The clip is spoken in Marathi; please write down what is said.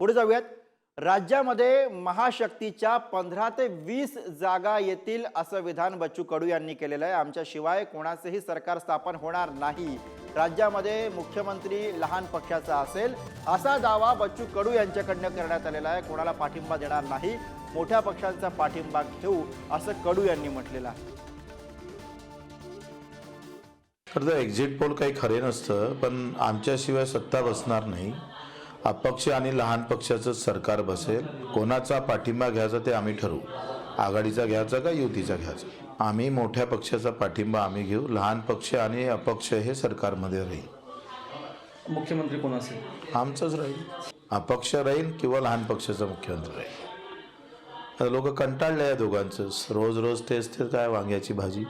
पुढे जाऊयात। राज्यामध्ये महाशक्तीच्या 15 ते 20 जागा येतील असं विधान बच्चू कडू यांनी केलेलं आहे। आमच्याशिवाय कोणाचेही सरकार स्थापन होणार नाही, राज्यामध्ये मुख्यमंत्री लहान पक्षाचा असेल असा दावा बच्चू कडू यांच्याकडनं करण्यात आलेला आहे। कोणाला पाठिंबा देणार नाही, मोठ्या पक्षांचा पाठिंबा घेऊ असं कडू यांनी म्हटलेलं आहे। खरं तर एक्झिट पोल काही खरे नसतं, पण आमच्याशिवाय सत्ता बसणार नाही। अपक्ष आणि लहान पक्षाचं सरकार बसेल। कोणाचा पाठिंबा घ्यायचा ते आम्ही ठरवू, आघाडीचा घ्यायचा का युतीचा घ्यायचा। आम्ही मोठ्या पक्षाचा पाठिंबा आम्ही घेऊ, लहान पक्ष आणि अपक्ष हे सरकारमध्ये राहील। मुख्यमंत्री कोण असेल? आमचंच राहील, अपक्ष राहील किंवा लहान पक्षाचा मुख्यमंत्री राहील। लोक कंटाळले आहे दोघांचंच, रोज रोज तेच काय वांग्याची भाजी।